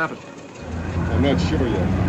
happened? I'm not sure yet.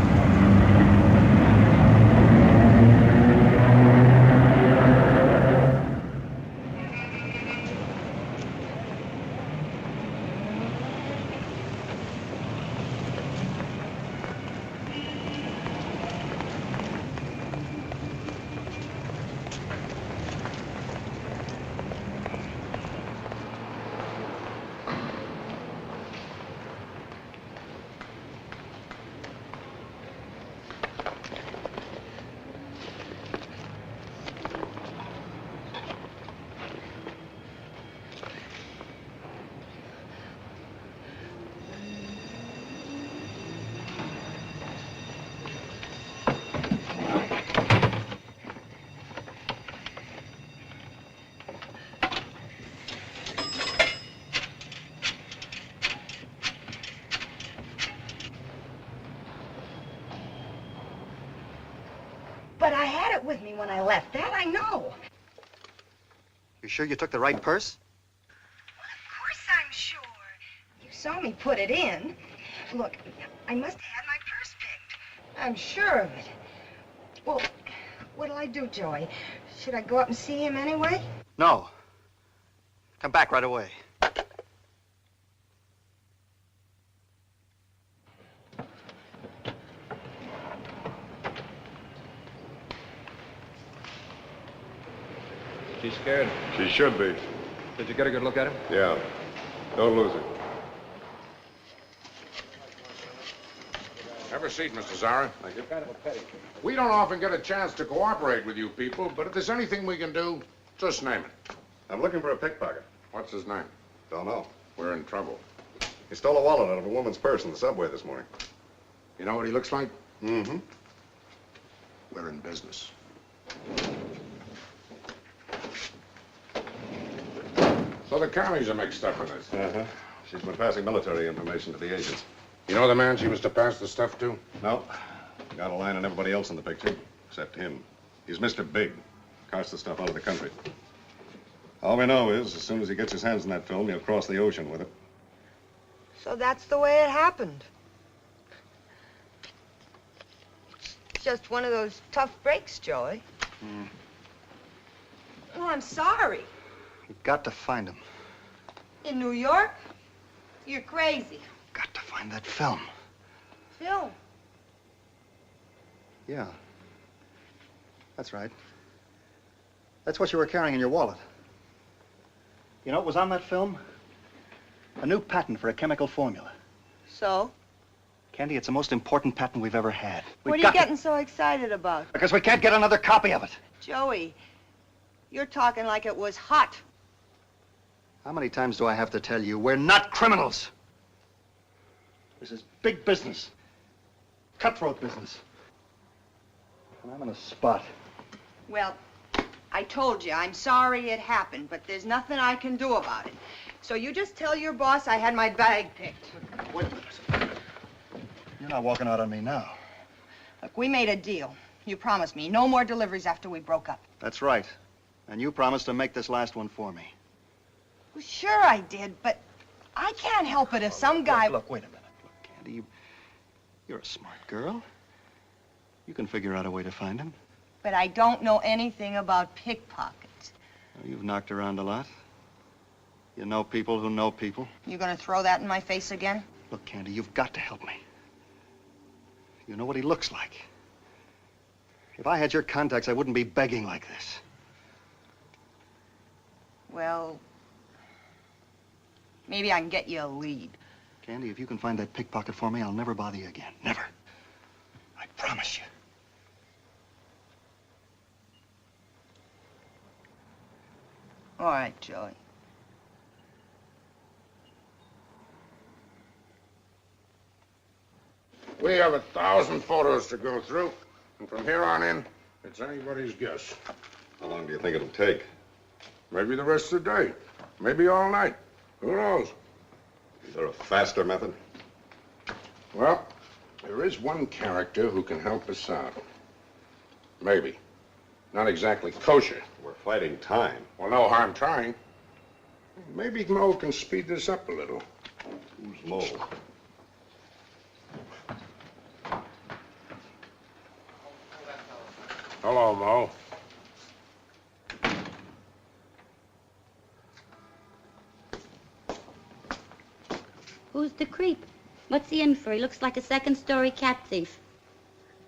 But I had it with me when I left. That I know. You sure you took the right purse? Well, of course I'm sure. You saw me put it in. Look, I must have had my purse picked. I'm sure of it. Well, what'll I do, Joey? Should I go up and see him anyway? No. Come back right away. She's scared. She should be. Did you get a good look at him? Yeah. Don't lose it. Have a seat, Mr. Zara. Thank you. We don't often get a chance to cooperate with you people, but if there's anything we can do, just name it. I'm looking for a pickpocket. What's his name? Don't know. We're in trouble. He stole a wallet out of a woman's purse in the subway this morning. You know what he looks like? Mm-hmm. We're in business. So the counties are mixed up in this. Uh-huh. She's been passing military information to the agents. You know the man she was to pass the stuff to? No. Got a line on everybody else in the picture, except him. He's Mr. Big. Carts the stuff out of the country. All we know is, as soon as he gets his hands on that film, he'll cross the ocean with it. So that's the way it happened. It's just one of those tough breaks, Joey. Oh, I'm sorry. You've got to find him. In New York? You're crazy. Got to find that film. Phil. Yeah. That's right. That's what you were carrying in your wallet. You know what was on that film? A new patent for a chemical formula. So? Candy, it's the most important patent we've ever had. What are you getting so excited about? Because we can't get another copy of it. Joey, you're talking like it was hot. How many times do I have to tell you, we're not criminals? This is big business. Cutthroat business. And I'm in a spot. Well, I told you, I'm sorry it happened, but there's nothing I can do about it. So you just tell your boss I had my bag picked. Wait a minute. You're not walking out on me now. Look, we made a deal. You promised me no more deliveries after we broke up. That's right. And you promised to make this last one for me. Well, sure I did, but I can't help it if some guy... Look, wait a minute. Look, Candy, you're a smart girl. You can figure out a way to find him. But I don't know anything about pickpockets. Well, you've knocked around a lot. You know people who know people. You gonna throw that in my face again? Look, Candy, you've got to help me. You know what he looks like. If I had your contacts, I wouldn't be begging like this. Well, maybe I can get you a lead. Candy, if you can find that pickpocket for me, I'll never bother you again. Never. I promise you. All right, Joey. We have 1,000 photos to go through, and from here on in, it's anybody's guess. How long do you think it'll take? Maybe the rest of the day. Maybe all night. Who knows? Is there a faster method? Well, there is one character who can help us out. Maybe. Not exactly kosher. We're fighting time. Well, no harm trying. Maybe Mo can speed this up a little. Who's Mo? Hello, Mo. Who's the creep? What's he in for? He looks like a second-story cat thief.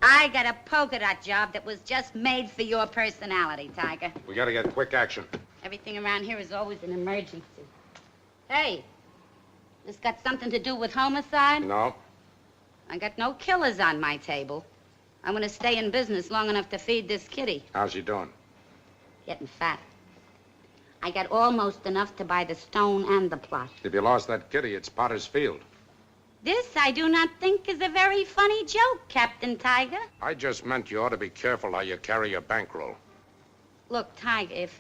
I got a polka dot job that was just made for your personality, Tiger. We gotta get quick action. Everything around here is always an emergency. Hey, this got something to do with homicide? No. I got no killers on my table. I'm gonna stay in business long enough to feed this kitty. How's she doing? Getting fat. I got almost enough to buy the stone and the plot. If you lost that kitty, it's Potter's Field. This I do not think is a very funny joke, Captain Tiger. I just meant you ought to be careful how you carry your bankroll. Look, Tiger, if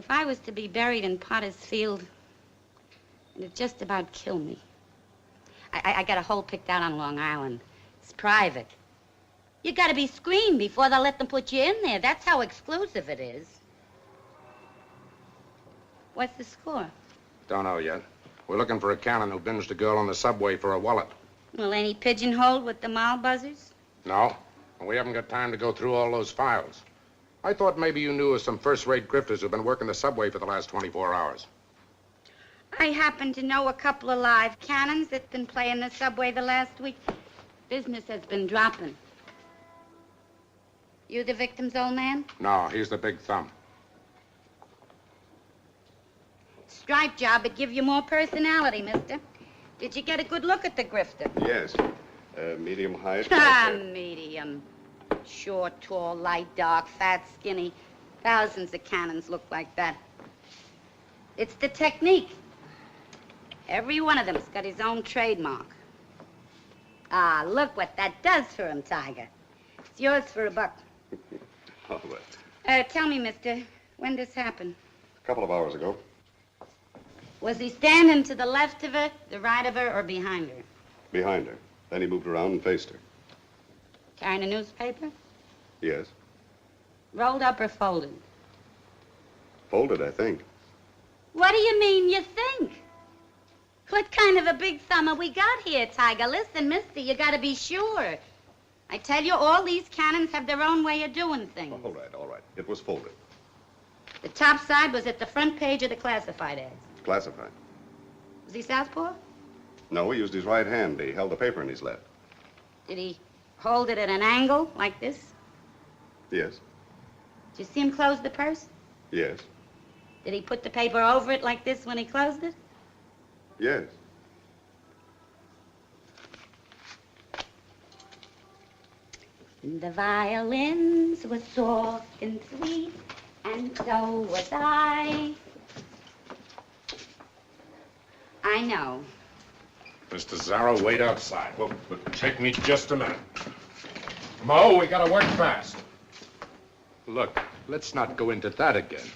I was to be buried in Potter's Field, it'd just about kill me. I got a hole picked out on Long Island. It's private. You gotta be screened before they'll let them put you in there. That's how exclusive it is. What's the score? Don't know yet. We're looking for a cannon who binged a girl on the subway for a wallet. Well, ain't he pigeonholed with the mall buzzers? No, and we haven't got time to go through all those files. I thought maybe you knew of some first-rate grifters who've been working the subway for the last 24 hours. I happen to know a couple of live cannons that's been playing the subway the last week. Business has been dropping. You the victim's old man? No, he's the big thumb. Stripe job would give you more personality, mister. Did you get a good look at the grifter? Yes. Medium height. Medium. Short, tall, light, dark, fat, skinny. Thousands of cannons look like that. It's the technique. Every one of them's got his own trademark. Ah, look what that does for him, Tiger. It's yours for $1. All right. Tell me, mister, when this happened? A couple of hours ago. Was he standing to the left of her, the right of her, or behind her? Behind her. Then he moved around and faced her. Carrying a newspaper? Yes. Rolled up or folded? Folded, I think. What do you mean you think? What kind of a big thumb we got here, Tiger? Listen, mister, you gotta be sure. I tell you, all these cannons have their own way of doing things. All right, all right. It was folded. The top side was at the front page of the classified ads. Classified. Was he southpaw? No, he used his right hand. He held the paper in his left. Did he hold it at an angle, like this? Yes. Did you see him close the purse? Yes. Did he put the paper over it like this when he closed it? Yes. The violins were soft and sweet, and so was I. I know. Mr. Zarro, wait outside. Well, take me just a minute. Mo, we gotta work fast. Look, let's not go into that again.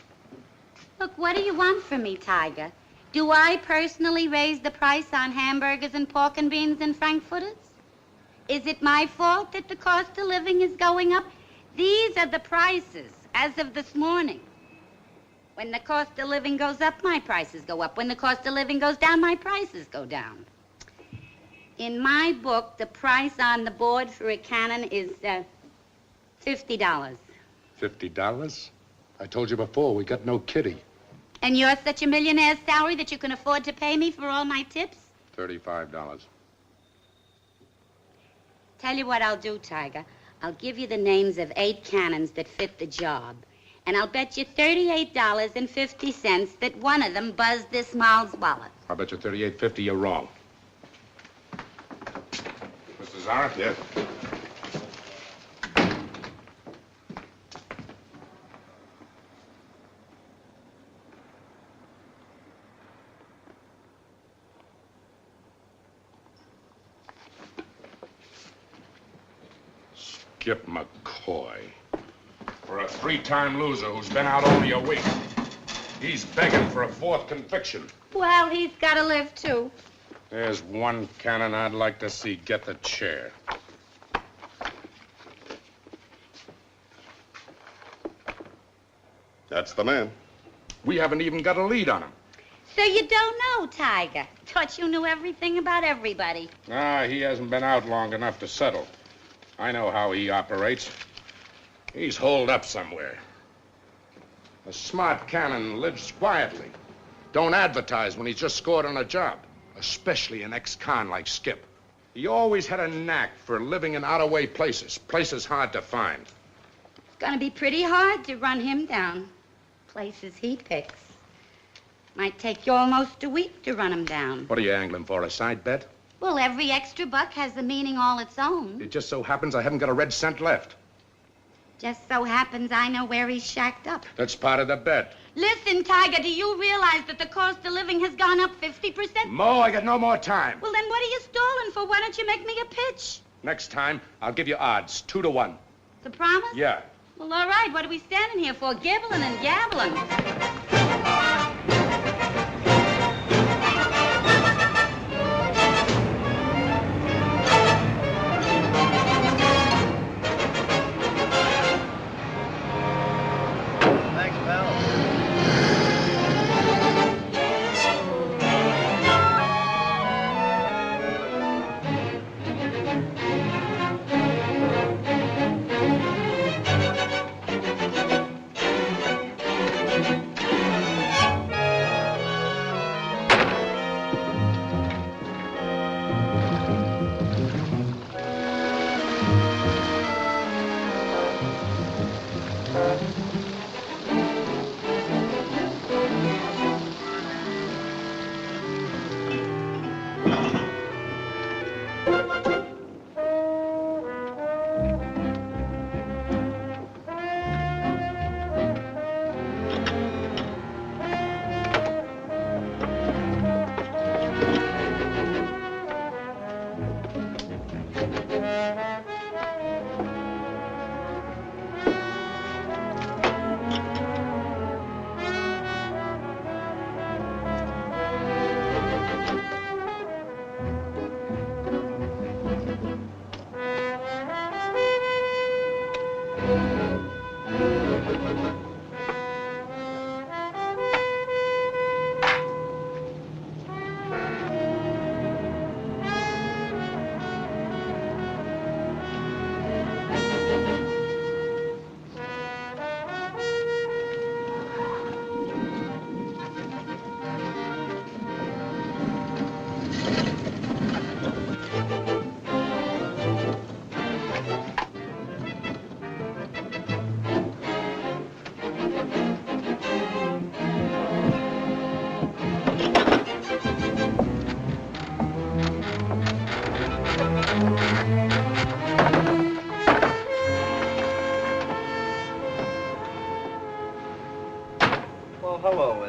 Look, what do you want from me, Tiger? Do I personally raise the price on hamburgers and pork and beans and frankfurters? Is it my fault that the cost of living is going up? These are the prices as of this morning. When the cost of living goes up, my prices go up. When the cost of living goes down, my prices go down. In my book, the price on the board for a cannon is $50. $50? I told you before, we got no kitty. And you're such a millionaire's salary that you can afford to pay me for all my tips? $35. Tell you what I'll do, Tiger. I'll give you the names of 8 cannons that fit the job. And I'll bet you $38.50 that one of them buzzed this Mal's wallet. I'll bet you $38.50 you're wrong. Mr. Zara? Yes. Skip McCoy. For a 3-time loser who's been out only a week. He's begging for a 4th conviction. Well, he's got to live, too. There's one cannon I'd like to see get the chair. That's the man. We haven't even got a lead on him. So you don't know, Tiger. Thought you knew everything about everybody. Ah, he hasn't been out long enough to settle. I know how he operates. He's holed up somewhere. A smart cannon lives quietly. Don't advertise when he's just scored on a job, especially an ex-con like Skip. He always had a knack for living in out-of-way places, places hard to find. It's gonna be pretty hard to run him down. Places he picks. Might take you almost a week to run him down. What are you angling for, a side bet? Well, every extra buck has a meaning all its own. It just so happens I haven't got a red cent left. Just so happens I know where he's shacked up. That's part of the bet. Listen, Tiger, do you realize that the cost of living has gone up 50%? Mo, I got no more time. Well, then what are you stalling for? Why don't you make me a pitch? Next time, I'll give you odds, 2 to 1. The promise? Yeah. Well, all right. What are we standing here for? Gibbling and gabbling.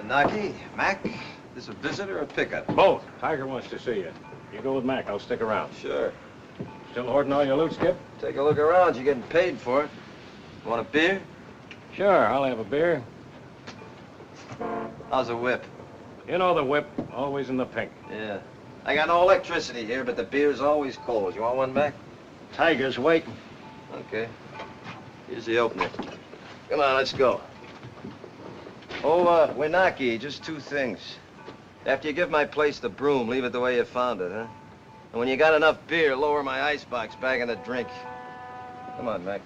Naki, Mac, this a visit or a pickup? Both. Tiger wants to see you. You go with Mac. I'll stick around. Sure. Still hoarding all your loot, Skip? Take a look around. You're getting paid for it. Want a beer? Sure, I'll have a beer. How's a whip? You know the whip, always in the pink. Yeah. I got no electricity here, but the beer's always cold. You want one, Mac? Tiger's waiting. Okay. Here's the opener. Come on, let's go. Oh, Winaki, just 2 things. After you give my place the broom, leave it the way you found it, huh? And when you got enough beer, lower my icebox back in the drink. Come on, Mac.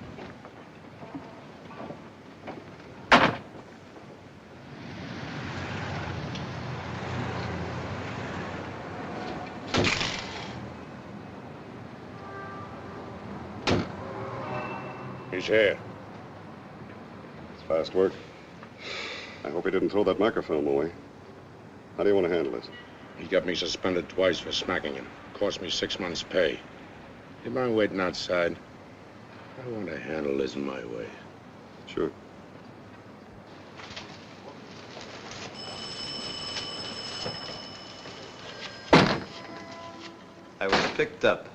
He's here. It's fast work. I hope he didn't throw that microfilm away. How do you want to handle this? He got me suspended twice for smacking him. Cost me 6 months' pay. You mind waiting outside? I want to handle this my way. Sure. I was picked up.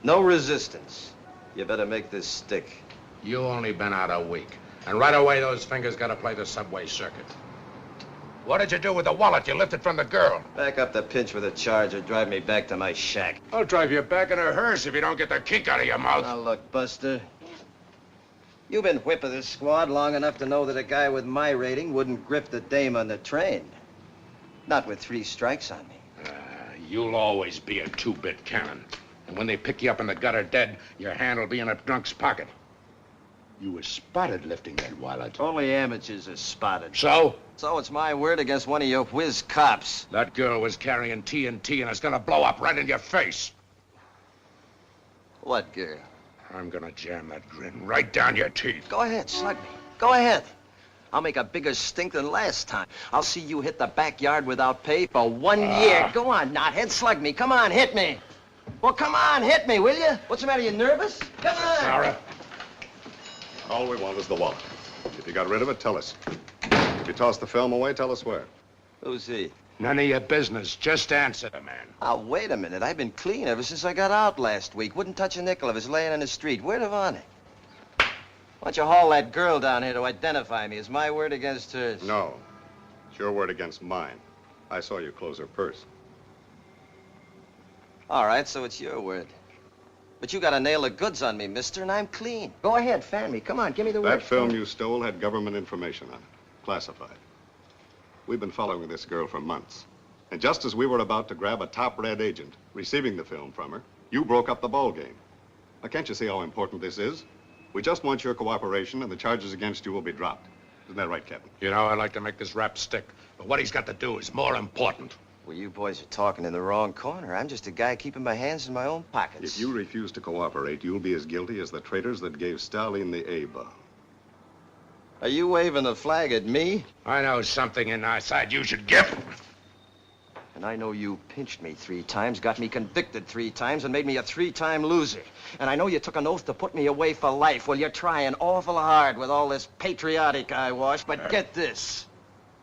No resistance. You better make this stick. You only been out a week. And right away, those fingers got to play the subway circuit. What did you do with the wallet you lifted from the girl? Back up the pinch with a charge or drive me back to my shack. I'll drive you back in a hearse if you don't get the kink out of your mouth. Now, look, Buster. You've been whip of this squad long enough to know that a guy with my rating wouldn't grip the dame on the train. Not with 3 strikes on me. You'll always be a 2-bit cannon. And when they pick you up in the gutter dead, your hand will be in a drunk's pocket. You were spotted lifting that wallet. Only amateurs are spotted. So? So it's my word against one of your whiz cops. That girl was carrying TNT and it's gonna blow up right in your face. What girl? I'm gonna jam that grin right down your teeth. Go ahead, slug me. Go ahead. I'll make a bigger stink than last time. I'll see you hit the backyard without pay for 1 year. Go on, knothead, slug me. Come on, hit me. Well, come on, hit me, will you? What's the matter, you nervous? Come on. Sarah. All we want is the wallet. If you got rid of it, tell us. If you tossed the film away, tell us where. Who's he? None of your business. Just answer the man. Oh, wait a minute. I've been clean ever since I got out last week. Wouldn't touch a nickel if it's laying in the street. Word of honor. Why don't you haul that girl down here to identify me? It's my word against hers. No. It's your word against mine. I saw you close her purse. All right, so it's your word. But you got a nail of goods on me, mister, and I'm clean. Go ahead, fan me. Come on, give me the word. That film you stole had government information on it. Classified. We've been following this girl for months. And just as we were about to grab a top red agent, receiving the film from her, you broke up the ball game. Now, can't you see how important this is? We just want your cooperation, and the charges against you will be dropped. Isn't that right, Captain? You know, I'd like to make this rap stick. But what he's got to do is more important. Well, you boys are talking in the wrong corner. I'm just a guy keeping my hands in my own pockets. If you refuse to cooperate, you'll be as guilty as the traitors that gave Stalin the A-bomb. Are you waving the flag at me? I know something in our side you should give. And I know you pinched me 3 times, got me convicted 3 times, and made me a 3-time loser. And I know you took an oath to put me away for life. Well, you're trying awful hard with all this patriotic eyewash, but get this.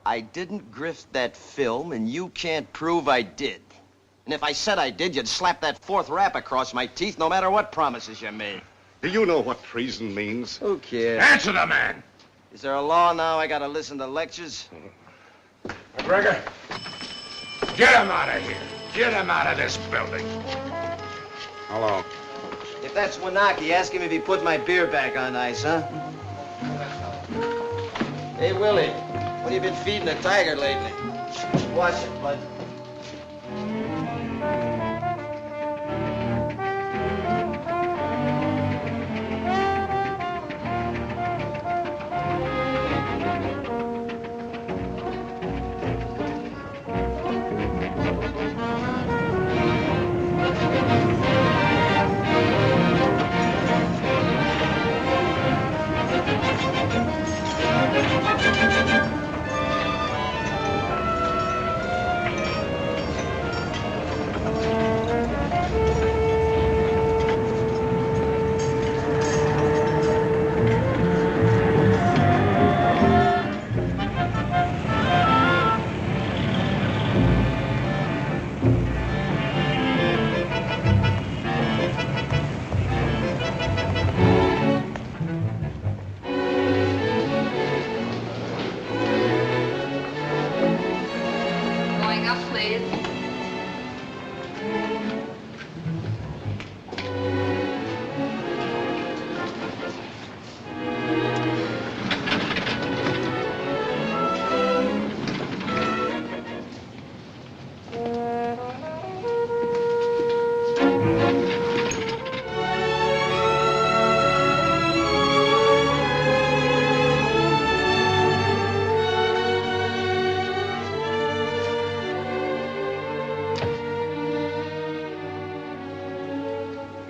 I didn't grift that film, and you can't prove I did. And if I said I did, you'd slap that 4th rap across my teeth, no matter what promises you made. Do you know what treason means? Who cares? Answer the man. Is there a law now I gotta listen to lectures? McGregor, get him out of here. Get him out of this building. Hello. If that's Winaki, ask him if he put my beer back on ice, huh? Hey, Willie, what have you been feeding the tiger lately? Watch it, bud.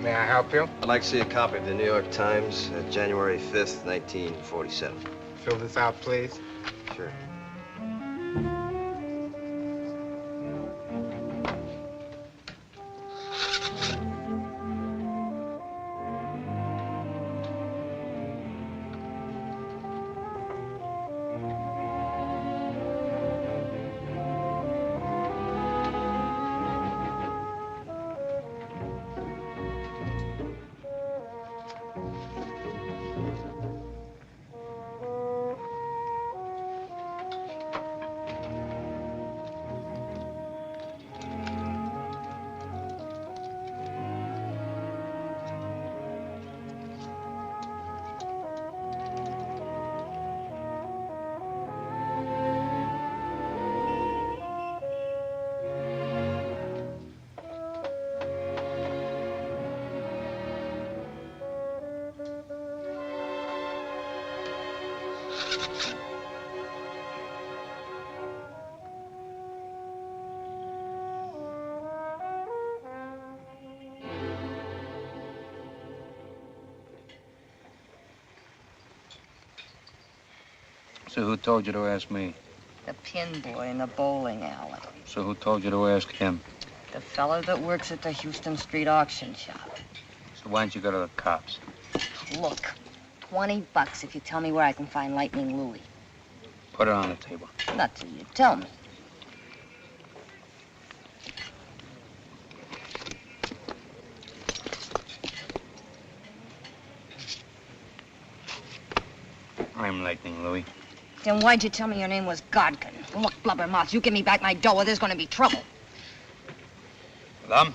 May I help you? I'd like to see a copy of the New York Times, January 5th, 1947. Fill this out, please. Sure. So who told you to ask me? The pin boy in the bowling alley. So who told you to ask him? The fellow that works at the Houston Street auction shop. So why don't you go to the cops? Look, $20 if you tell me where I can find Lightning Louie. Put it on the table. Not till you tell me. I'm Lightning Louie. Then why'd you tell me your name was Godkin? Look, blubbermouth, you give me back my dough or there's gonna be trouble. Lum?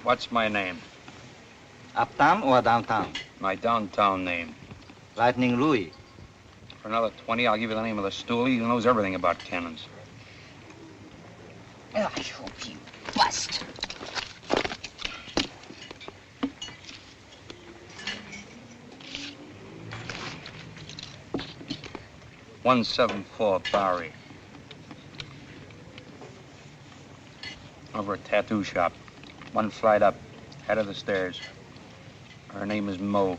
What's my name? Uptown or downtown? My downtown name. Lightning Louie. For another 20, I'll give you the name of the stoolie who knows everything about cannons. I hope you bust. $174 Bowery. Over a tattoo shop. One flight up, head of the stairs. Her name is Mo.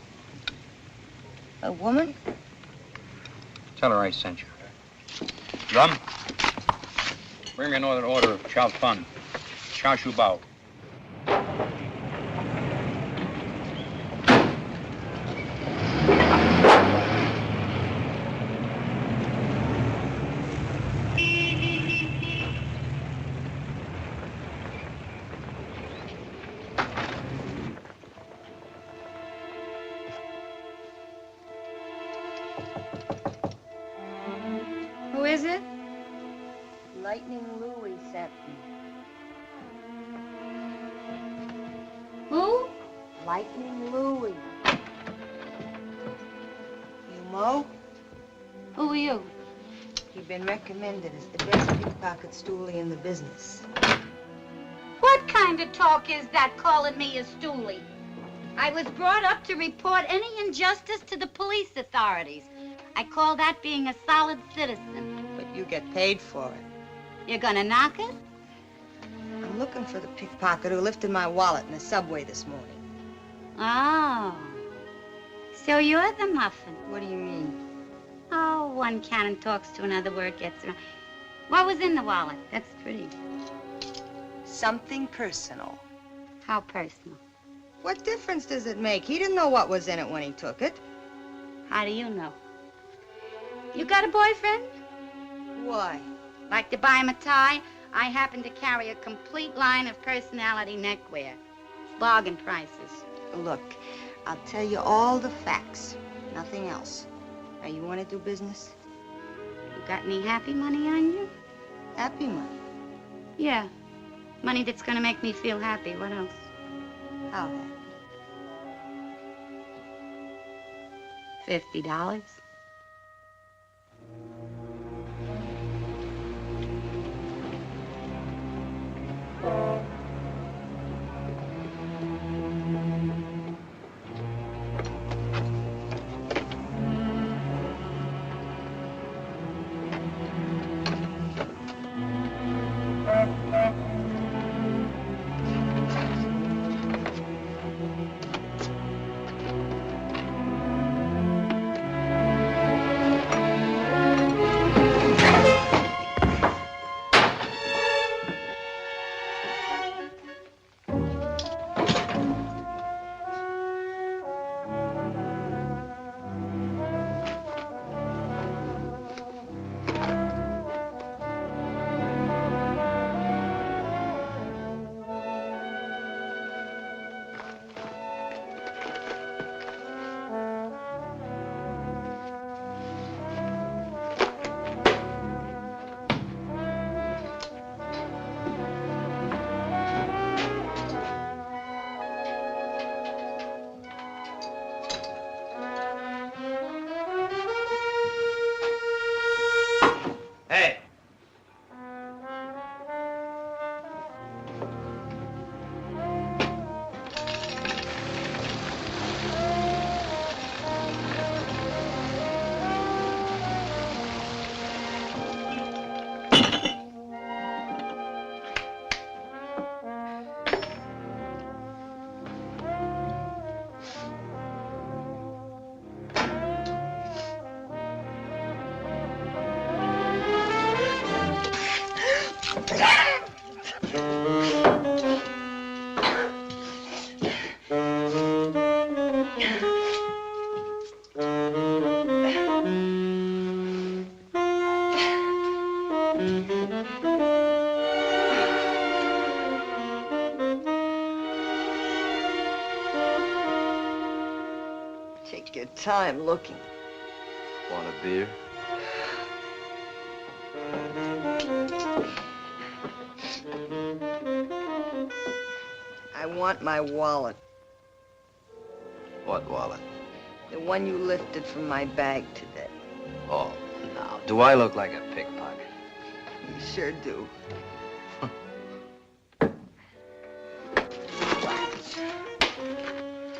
A woman? Tell her I sent you. Drum? Bring me another order of chow fun. Chow shu bao. Who is it? Lightning Louie sent me. Who? Lightning Louie. You Mo? Who are you? You've been recommended as the best pickpocket stoolie in the business. What kind of talk is that, calling me a stoolie? I was brought up to report any injustice to the police authorities. I call that being a solid citizen. But you get paid for it. You're gonna knock it? I'm looking for the pickpocket who lifted my wallet in the subway this morning. Oh. So you're the muffin. What do you mean? Oh, one cannon talks to another, word gets around. What was in the wallet? That's pretty. Something personal. How personal? What difference does it make? He didn't know what was in it when he took it. How do you know? You got a boyfriend? Why? Like to buy him a tie? I happen to carry a complete line of personality neckwear. Bargain prices. Look, I'll tell you all the facts. Nothing else. Now, you want to do business? You got any happy money on you? Happy money. Yeah. Money that's gonna make me feel happy. What else? How happy? $50. Take your time looking. Want a beer? I want my wallet. What wallet? The one you lifted from my bag today. Oh, now, do I look like a pickpocket? You sure do.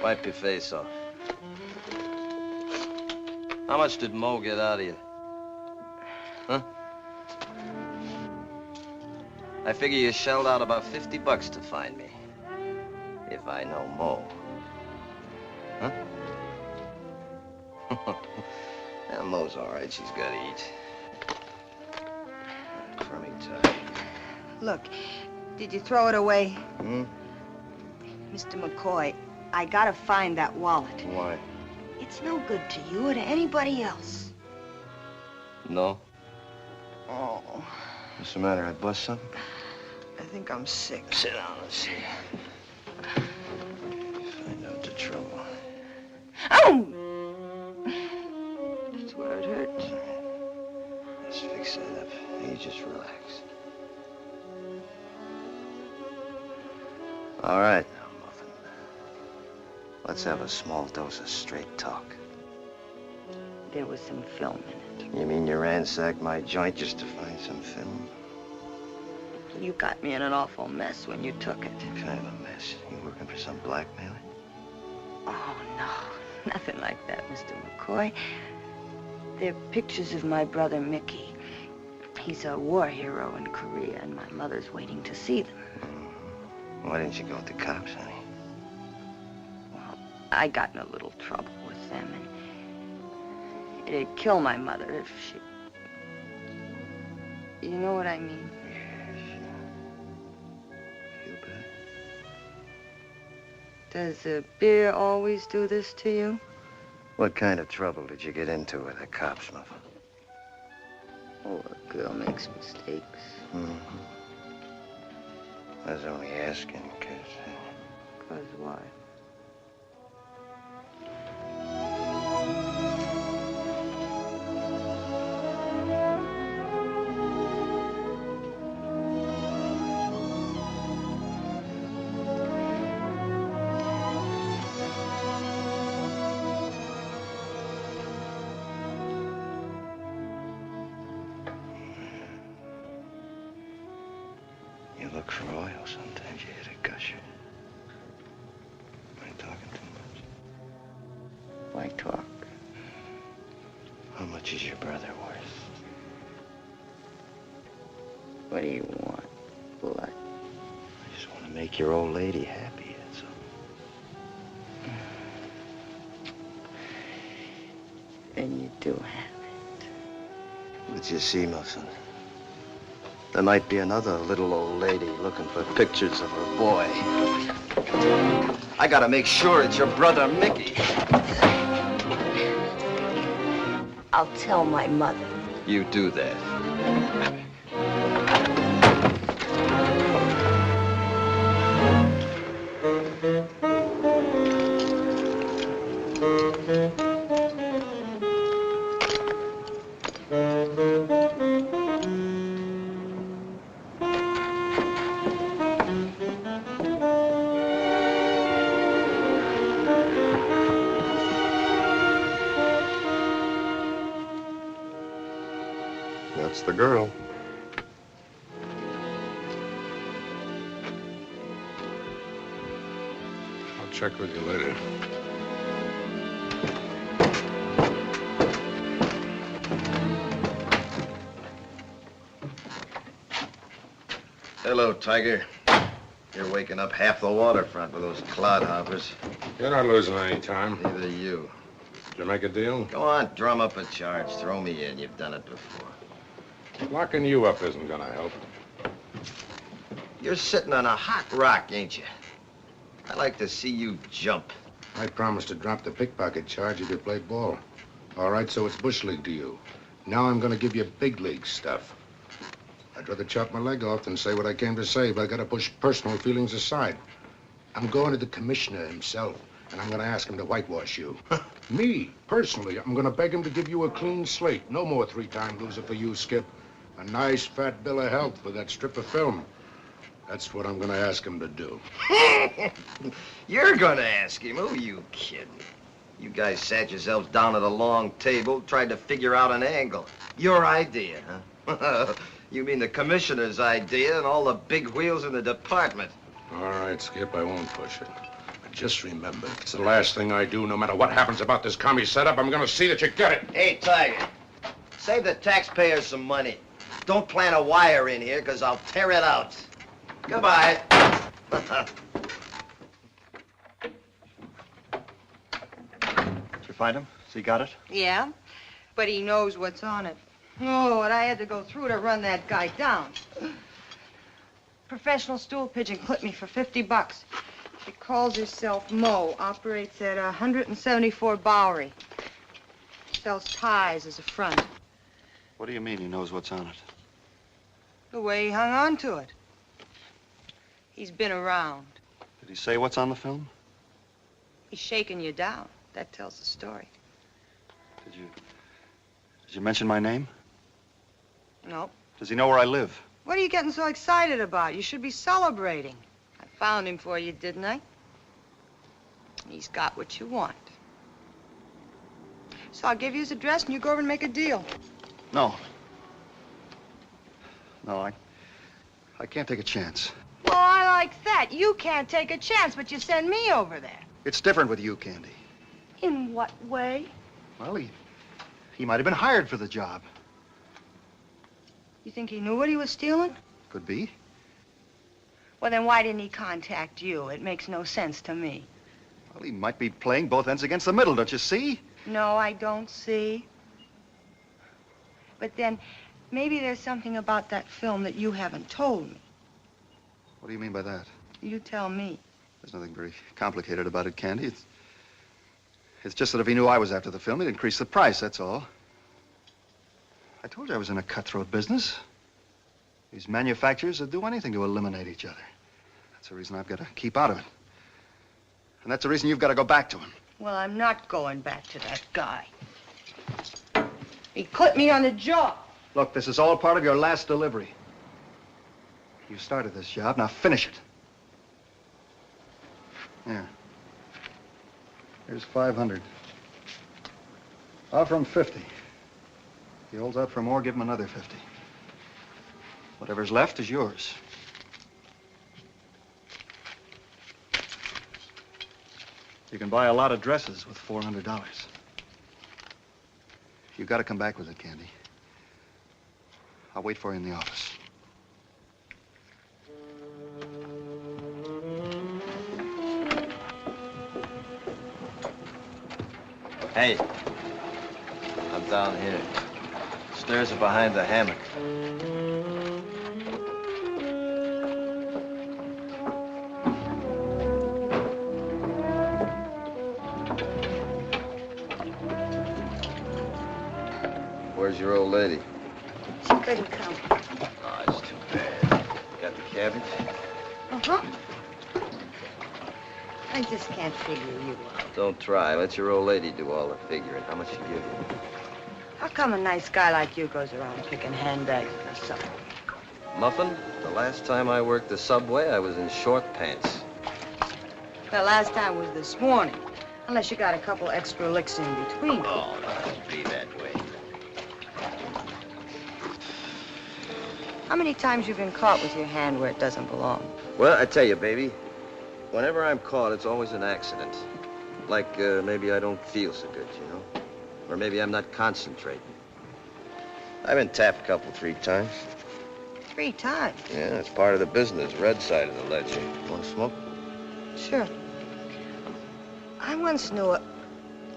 Wipe your face off. How much did Mo get out of you? Huh? I figure you shelled out about $50 to find me. If I know Mo. Huh? Yeah, Mo's all right. She's got to eat. Crummy tie. Look, did you throw it away? Hmm? Mr. McCoy, I gotta find that wallet. Why? It's no good to you or to anybody else. No? Oh, What's the matter? I bust something? I think I'm sick. Sit down, let's see. Find out the trouble. Oh! That's where it hurts. Let's fix that up. You just relax. All right now, Muffin. Let's have a small dose of straight talk. There was some film in it. You mean you ransacked my joint just to find some film? You got me in an awful mess when you took it. What kind of a mess? You working for some blackmailer? Oh, no. Nothing like that, Mr. McCoy. They're pictures of my brother Mickey. He's a war hero in Korea, and my mother's waiting to see them. Why didn't you go with the cops, honey? Well, I got in a little trouble with them, and it'd kill my mother if she... You know what I mean? Feel bad? Does the beer always do this to you? What kind of trouble did you get into with the cops, Muffin? Oh, a girl makes mistakes. Mm-hmm. I was only asking, because... 'Cause why? You look for oil. Sometimes you hit a gusher. Am I talking too much? Why talk? How much is your brother worth? What do you want? Blood? I just want to make your old lady happy, that's all. Then you do have it. But you see, Muffin, there might be another little old lady looking for pictures of her boy. I gotta make sure it's your brother, Mickey. I'll tell my mother. You do that. That's the girl. I'll check with you later. Hello, Tiger. You're waking up half the waterfront with those clodhoppers. You're not losing any time. Neither you. Did you make a deal? Go on, drum up a charge. Throw me in. You've done it before. Locking you up isn't gonna help. You're sitting on a hot rock, ain't you? I like to see you jump. I promised to drop the pickpocket charge if you played ball. All right, so it's bush league to you. Now I'm gonna give you big league stuff. I'd rather chop my leg off than say what I came to say, but I gotta push personal feelings aside. I'm going to the commissioner himself, and I'm going to ask him to whitewash you. Me, personally, I'm going to beg him to give you a clean slate. No more three-time loser for you, Skip. A nice fat bill of health for that strip of film. That's what I'm going to ask him to do. You're going to ask him? Who are you kidding? You guys sat yourselves down at a long table, tried to figure out an angle. Your idea, huh? You mean the commissioner's idea and all the big wheels in the department. All right, Skip, I won't push it. But just remember, it's the last thing I do. No matter what happens about this commie setup, I'm going to see that you get it. Hey, Tiger, save the taxpayers some money. Don't plant a wire in here, because I'll tear it out. Goodbye. Did you find him? Has he got it? Yeah, but he knows what's on it. Oh, what I had to go through to run that guy down. Professional stool pigeon clipped me for $50. He calls himself Mo, operates at 174 Bowery. Sells ties as a front. What do you mean he knows what's on it? The way he hung on to it. He's been around. Did he say what's on the film? He's shaking you down. That tells the story. Did you mention my name? No. Does he know where I live? What are you getting so excited about? You should be celebrating. I found him for you, didn't I? He's got what you want. So I'll give you his address and you go over and make a deal. No. No, I can't take a chance. Well, I like that. You can't take a chance, but you send me over there. It's different with you, Candy. In what way? Well, he might have been hired for the job. You think he knew what he was stealing? Could be. Well, then why didn't he contact you? It makes no sense to me. Well, he might be playing both ends against the middle, don't you see? No, I don't see. But then, maybe there's something about that film that you haven't told me. What do you mean by that? You tell me. There's nothing very complicated about it, Candy. It's just that if he knew I was after the film, he'd increase the price, that's all. I told you I was in a cutthroat business. These manufacturers would do anything to eliminate each other. That's the reason I've got to keep out of it. And that's the reason you've got to go back to him. Well, I'm not going back to that guy. He clipped me on the jaw. Look, this is all part of your last delivery. You started this job, now finish it. Here. Here's 500. Offer him 50. If he holds out for more, give him another 50. Whatever's left is yours. You can buy a lot of dresses with $400. You've got to come back with it, Candy. I'll wait for you in the office. Hey, I'm down here. Stairs are behind the hammock. Where's your old lady? She couldn't come. Oh, it's too bad. Got the cabbage? Uh-huh. I just can't figure you out. Don't try. Let your old lady do all the figuring. How much she give you? How come a nice guy like you goes around picking handbags in the subway? Muffin, the last time I worked the subway, I was in short pants. The last time was this morning. Unless you got a couple extra licks in between. Oh, no, don't be that way. How many times you been caught with your hand where it doesn't belong? Well, I tell you, baby, whenever I'm caught, it's always an accident. Like, maybe I don't feel so good, you know? Or maybe I'm not concentrating. I've been tapped a couple, 3 times. 3 times? Yeah, it's part of the business, red side of the ledger. Want to smoke? Sure. I once knew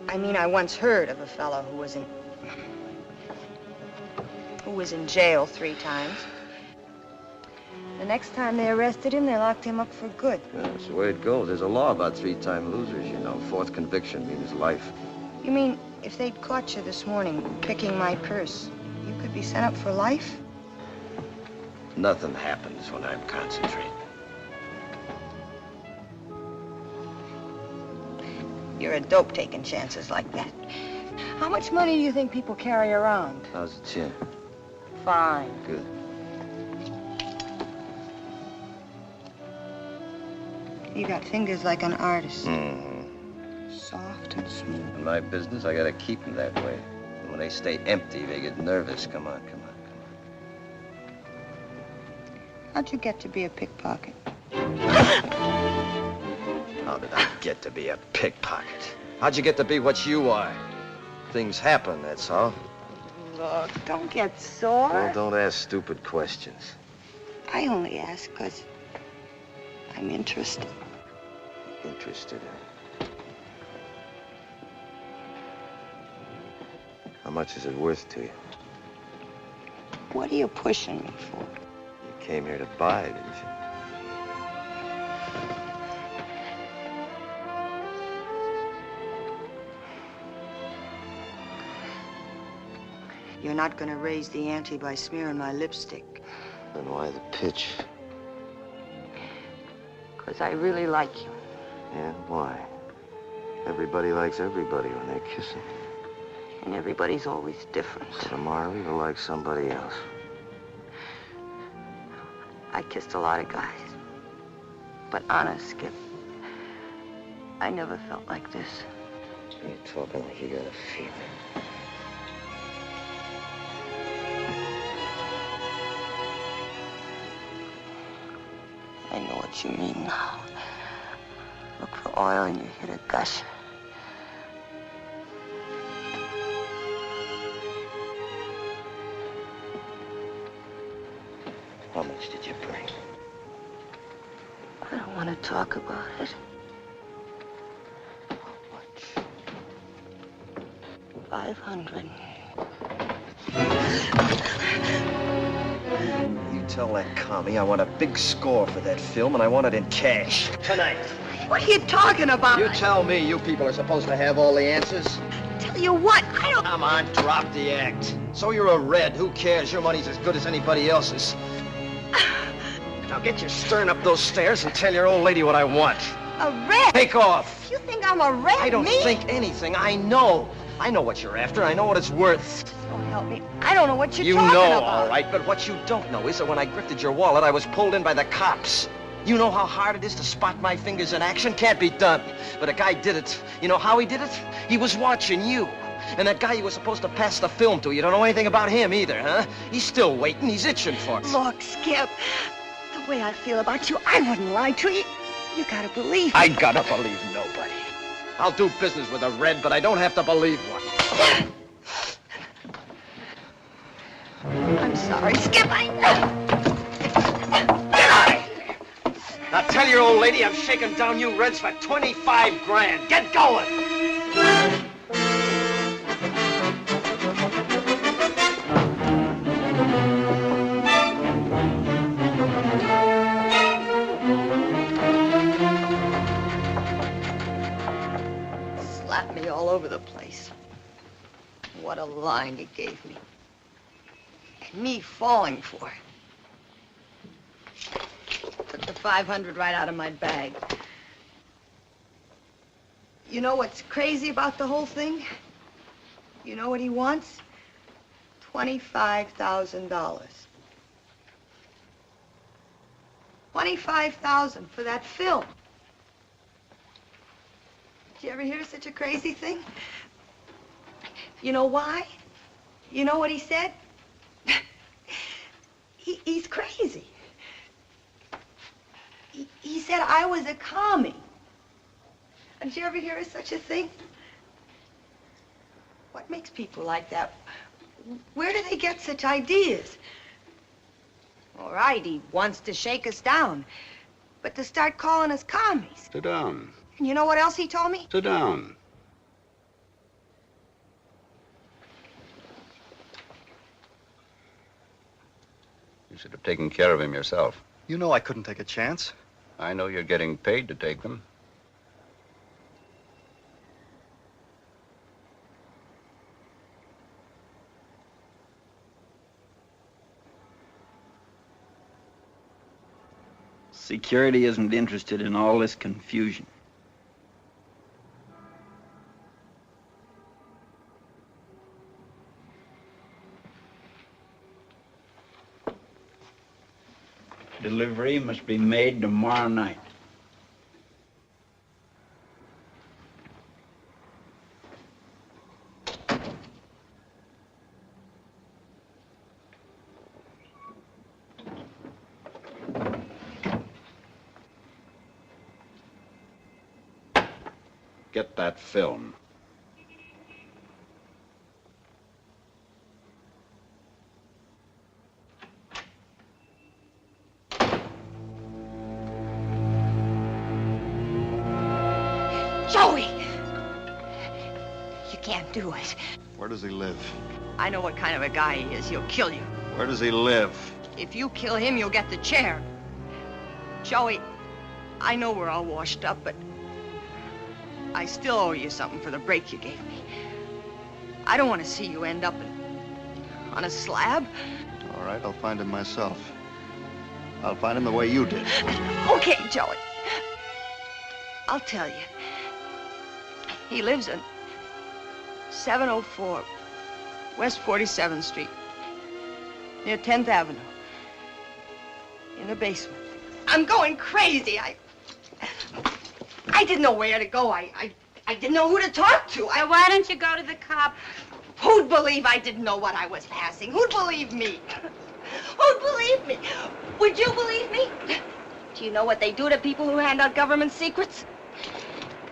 I once heard of a fellow who was in jail 3 times. The next time they arrested him, they locked him up for good. Yeah, that's the way it goes. There's a law about 3-time losers, you know. 4th conviction means life. You mean if they'd caught you this morning picking my purse, you could be sent up for life? Nothing happens when I'm concentrating. You're a dope taking chances like that. How much money do you think people carry around? How's the chin? Fine. Good. You got fingers like an artist. Mm-hmm. Soft and smooth. In my business, I gotta keep them that way. And when they stay empty, they get nervous. Come on. How'd you get to be a pickpocket? How did I get to be a pickpocket? How'd you get to be what you are? Things happen, that's all. Look, don't get sore. Well, don't ask stupid questions. I only ask because I'm interested. Interested in? How much is it worth to you? What are you pushing me for? You came here to buy, didn't you? You're not gonna raise the ante by smearing my lipstick. Then why the pitch? Because I really like you. Yeah, why? Everybody likes everybody when they're kissing. And everybody's always different. Tomorrow you'll like somebody else. I kissed a lot of guys. But honest, Skip, I never felt like this. You're talking like you got a fever. I know what you mean now. Look for oil and you hit a gush. How much did you bring? I don't want to talk about it. How much? 500. You tell that commie I want a big score for that film, and I want it in cash. Tonight. What are you talking about? You tell me you people are supposed to have all the answers. Tell you what, I don't... Come on, drop the act. So you're a red. Who cares? Your money's as good as anybody else's. Now get your stern up those stairs and tell your old lady what I want. A red? Take off. You think I'm a red? I don't think anything. I know. I know what you're after. I know what it's worth. Don't help me. I don't know what you're You talking know, about. all right, but what you don't know is that when I grifted your wallet, I was pulled in by the cops. You know how hard it is to spot my fingers in action? Can't be done. But a guy did it. You know how he did it? He was watching you. And that guy you were supposed to pass the film to, you don't know anything about him either, huh? He's still waiting. He's itching for it. Look, Skip, the way I feel about you, I wouldn't lie to you. You gotta believe me. I gotta believe nobody. I'll do business with a red, but I don't have to believe one. I'm sorry, Skip. Get out of here! Now tell your old lady I'm shaking down you reds for 25 grand. Get going! Slapped me all over the place. What a line he gave me. And me falling for it. Took the 500 right out of my bag. You know what's crazy about the whole thing? You know what he wants? $25,000. $25,000 for that film. Did you ever hear such a crazy thing? You know why? You know what he said? He's crazy. He said I was a commie. Did you ever hear of such a thing? What makes people like that? Where do they get such ideas? All right, he wants to shake us down, but to start calling us commies. Sit down. And you know what else he told me? Sit down. You should have taken care of him yourself. You know I couldn't take a chance. I know you're getting paid to take them. Security isn't interested in all this confusion. Delivery must be made tomorrow night. Get that film. Joey! You can't do it. Where does he live? I know what kind of a guy he is. He'll kill you. Where does he live? If you kill him, you'll get the chair. Joey, I know we're all washed up, but I still owe you something for the break you gave me. I don't want to see you end up on a slab. All right, I'll find him myself. I'll find him the way you did. Okay, Joey. I'll tell you. He lives in 704 West 47th Street, near 10th Avenue, in the basement. I'm going crazy. I didn't know where to go. I didn't know who to talk to. So why don't you go to the cop? Who'd believe I didn't know what I was passing? Who'd believe me? Who'd believe me? Would you believe me? Do you know what they do to people who hand out government secrets?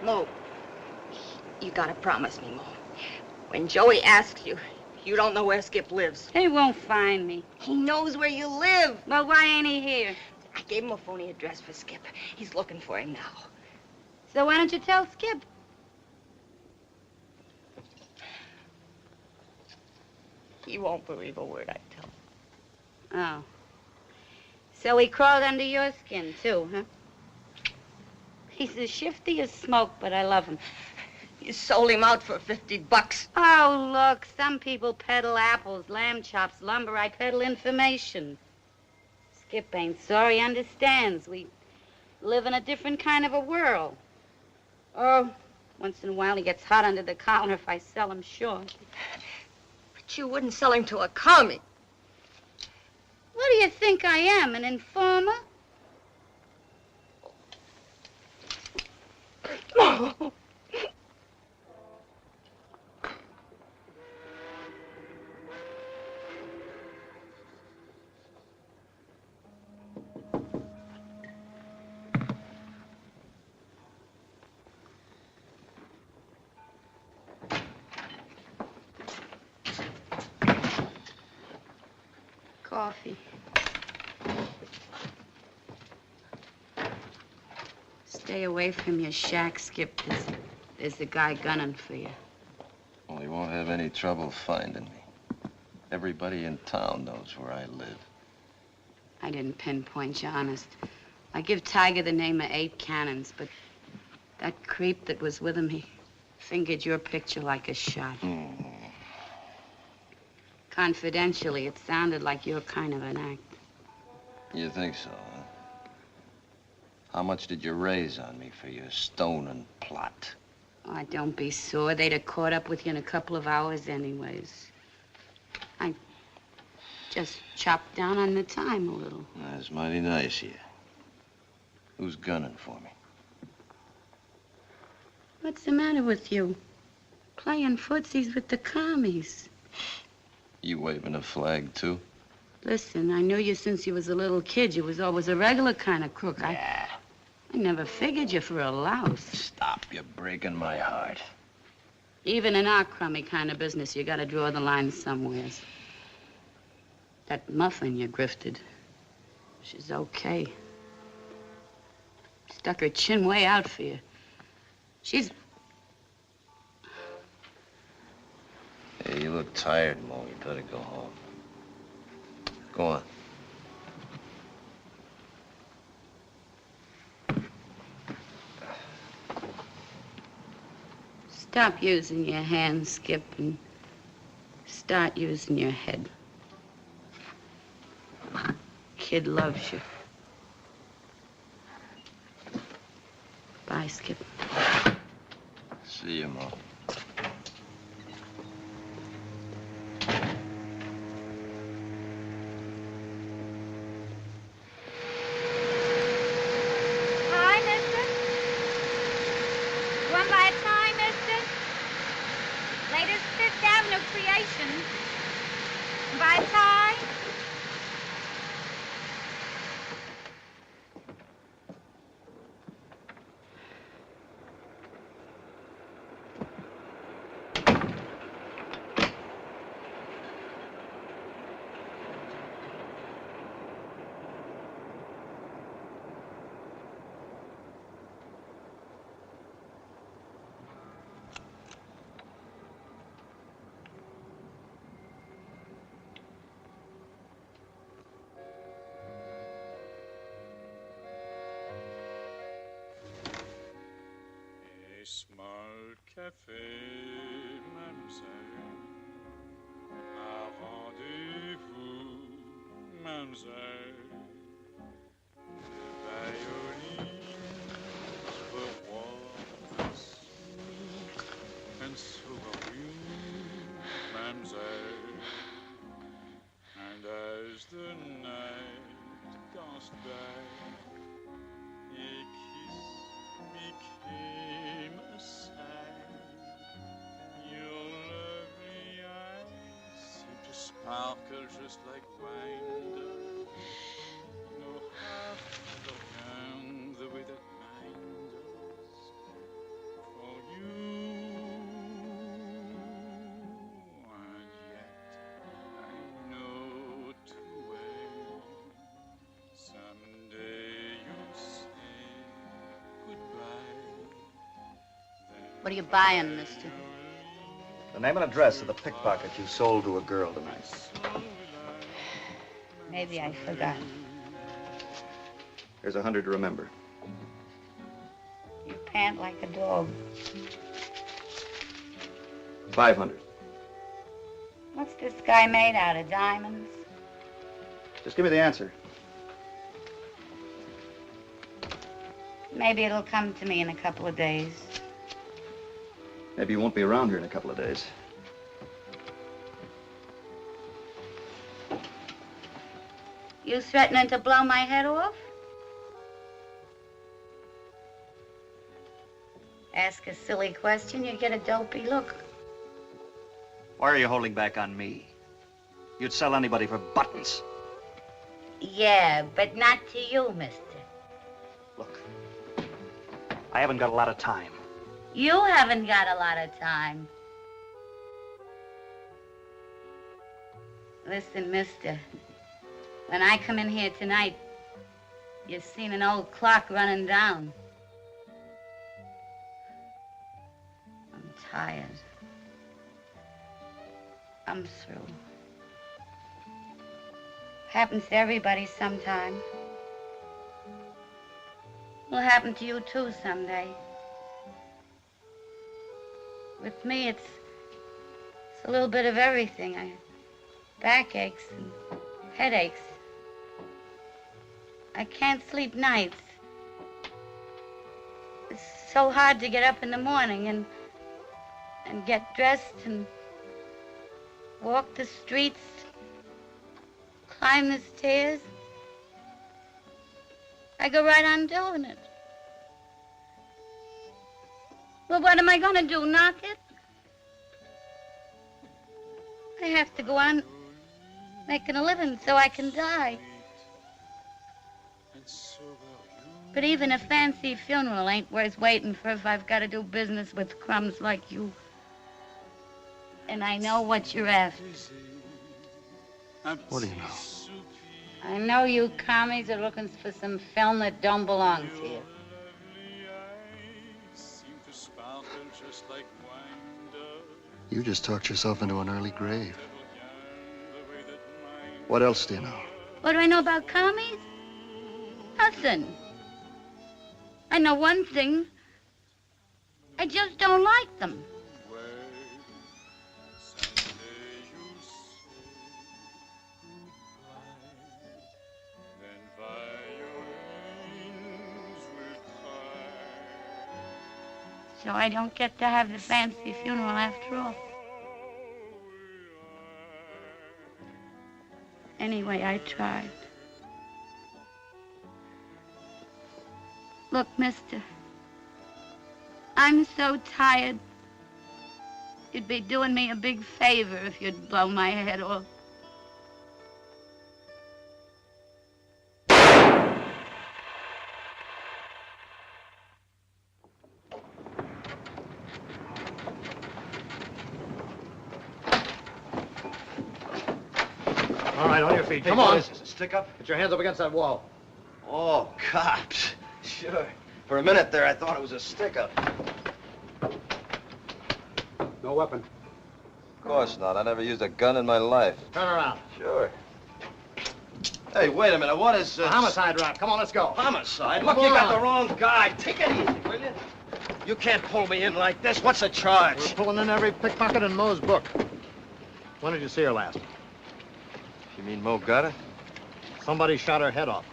Mo, you gotta promise me, Mo. When Joey asks you, you don't know where Skip lives. He won't find me. He knows where you live. Well, why ain't he here? I gave him a phony address for Skip. He's looking for him now. So why don't you tell Skip? He won't believe a word I tell him. Oh. So he crawled under your skin, too, huh? He's as shifty as smoke, but I love him. You sold him out for $50. Oh, look, some people peddle apples, lamb chops, lumber. I peddle information. Skip ain't sorry, understands. We live in a different kind of a world. Oh, once in a while he gets hot under the collar if I sell him short. But you wouldn't sell him to a commie. What do you think I am, an informer? Oh. Coffee. Stay away from your shack, Skip. There's a guy gunning for you. Well, he won't have any trouble finding me. Everybody in town knows where I live. I didn't pinpoint you, honest. I give Tiger the name of 8 cannons, but that creep that was with him, he fingered your picture like a shot. Confidentially, it sounded like your kind of an act. You think so, huh? How much did you raise on me for your stoning plot? Oh, don't be sore. They'd have caught up with you in a couple of hours anyways. I just chopped down on the time a little. That's mighty nice of you. Who's gunning for me? What's the matter with you? Playing footsies with the commies. You waving a flag, too? Listen, I knew you since you was a little kid. You was always a regular kind of crook. Yeah. I never figured you for a louse. Stop, you're breaking my heart. Even in our crummy kind of business, you gotta draw the line somewheres. That muffin you grifted, she's okay. Stuck her chin way out for you. She's... Hey, you look tired, Mo. You better go home. Go on. Stop using your hands, Skip, and start using your head. Kid loves you. Bye, Skip. See you, Mo. creation. Bye, Ty. Small café, mademoiselle. Un rendez-vous, mademoiselle. Violins for waltz, and so are you, mademoiselle. And as the night danced by, a kiss became a sigh. Your lovely eyes seem to sparkle just like wine does. No half the young the way that mine does. For you, and yet I know too well. Someday you'll say goodbye. What are you buying, mister? The name and address of the pickpocket you sold to a girl tonight. Maybe I forgot. Here's 100 to remember. You pant like a dog. 500. What's this guy made out of, diamonds? Just give me the answer. Maybe it'll come to me in a couple of days. Maybe you won't be around here in a couple of days. You threatening to blow my head off? Ask a silly question, you get a dopey look. Why are you holding back on me? You'd sell anybody for buttons. Yeah, but not to you, mister. Look, I haven't got a lot of time. You haven't got a lot of time. Listen, mister, when I come in here tonight, you've seen an old clock running down. I'm tired. I'm through. Happens to everybody sometime. Will happen to you too someday. With me, it's a little bit of everything. Backaches and headaches. I can't sleep nights. It's so hard to get up in the morning and get dressed and walk the streets, climb the stairs. I go right on doing it. Well, what am I going to do, knock it? I have to go on making a living so I can die. But even a fancy funeral ain't worth waiting for if I've got to do business with crumbs like you. And I know what you're after. What do you know? I know you commies are looking for some film that don't belong to you. You just talked yourself into an early grave. What else do you know? What do I know about commies? Nothing. I know one thing. I just don't like them. So I don't get to have the fancy funeral after all. Anyway, I tried. Look, mister, I'm so tired. You'd be doing me a big favor if you'd blow my head off. All right, on your feet. Come on. Is this, a stick-up? Put your hands up against that wall. Oh, cops. Sure. For a minute there, I thought it was a stick-up. No weapon. Of course not. I never used a gun in my life. Turn around. Sure. Hey, wait a minute. What is... A homicide rap. Come on, let's go. Homicide? Look, you got the wrong guy. Take it easy, will you? You can't pull me in like this. What's the charge? We're pulling in every pickpocket in Moe's book. When did you see her last? You mean Mo got it? Somebody shot her head off.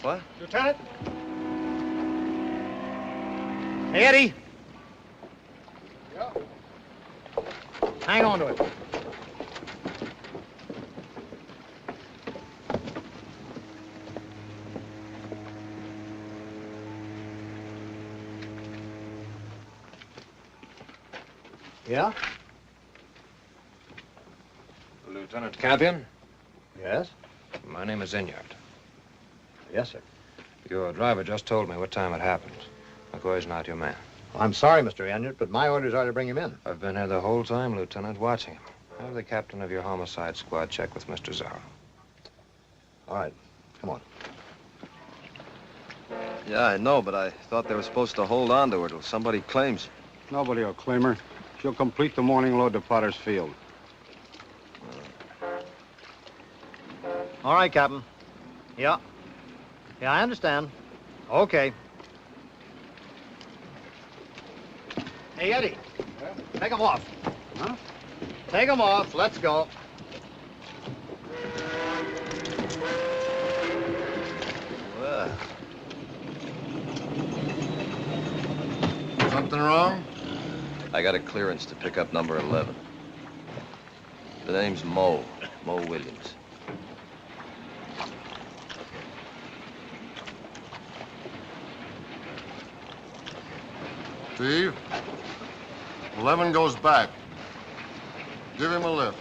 What? Lieutenant? Hey, Eddie. Yeah? Hang on to it. Yeah? Lieutenant Campion? Yes? My name is Inyard. Yes, sir. Your driver just told me what time it happened. McCoy's not your man. I'm sorry, Mr. Enyart, but my orders are to bring him in. I've been here the whole time, Lieutenant, watching him. Have the captain of your homicide squad check with Mr. Zorro. All right. Come on. Yeah, I know, but I thought they were supposed to hold on to her till somebody claims. Nobody will claim her. She'll complete the morning load to Potter's Field. All right, Captain. Yeah. Yeah, I understand. Okay. Hey, Eddie. Take them off. Huh? Take them off. Let's go. Well. Something wrong? I got a clearance to pick up number 11. The name's Mo Williams. Steve, 11 goes back. Give him a lift.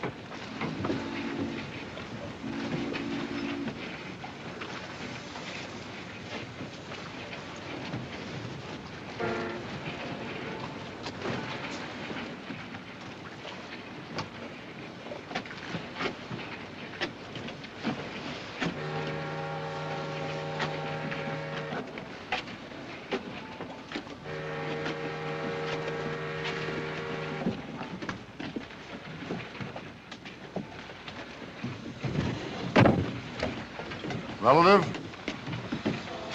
Relative?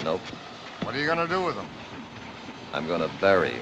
Nope. What are you gonna do with him? I'm gonna bury her.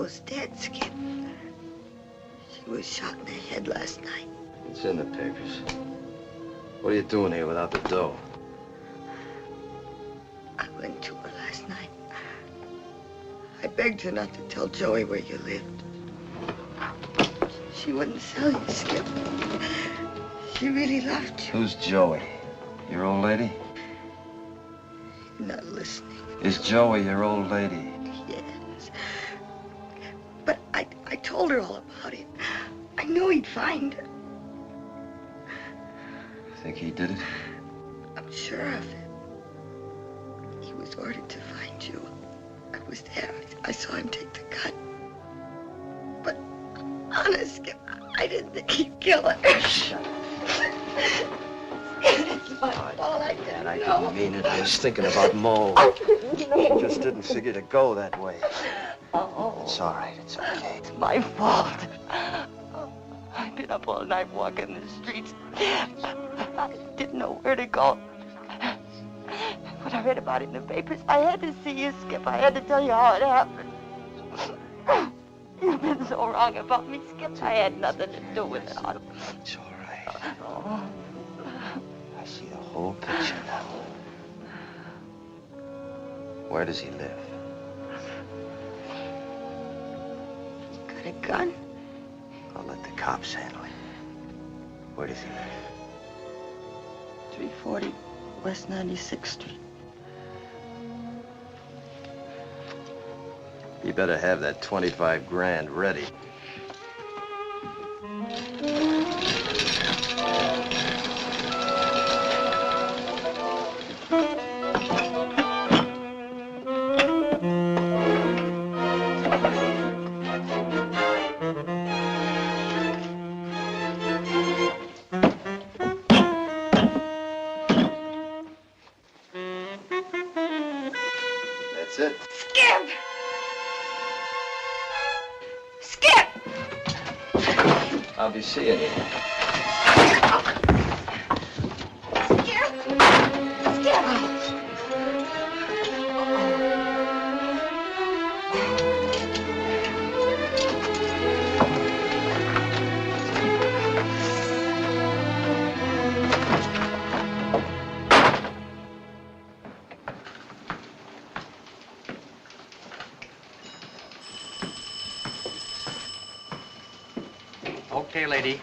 Mo's dead, Skip. She was shot in the head last night. It's in the papers. What are you doing here without the dough? I went to her last night. I begged her not to tell Joey where you lived. She wouldn't sell you, Skip. She really loved you. Who's Joey? Your old lady? You're not listening. Is Joey your old lady? Yes. But I told her all about it. I knew he'd find her. Think he did it? I'm sure of it. He was was ordered to find you. I was there. I saw him take the gun. But, honest, Skip, I didn't think he'd kill her. It's my fault. I didn't I know. didn't mean it. I was thinking about Mo. I didn't know. She just didn't figure to go that way. Oh. It's all right. It's okay. It's my fault. I've been up all night walking the streets. I didn't know where to go. When I read about it in the papers, I had to see you, Skip. I had to tell you how it happened. You've been so wrong about me, Skip. I had nothing to do with it. It's all right. I see the whole picture now. Where does he live? Got a gun? I'll let the cops handle it. Where does he live? 340 West 96th Street. You better have that 25 grand ready. That's it. Skip! Skip! I'll be seeing you. Skip! Skip! Okay, lady.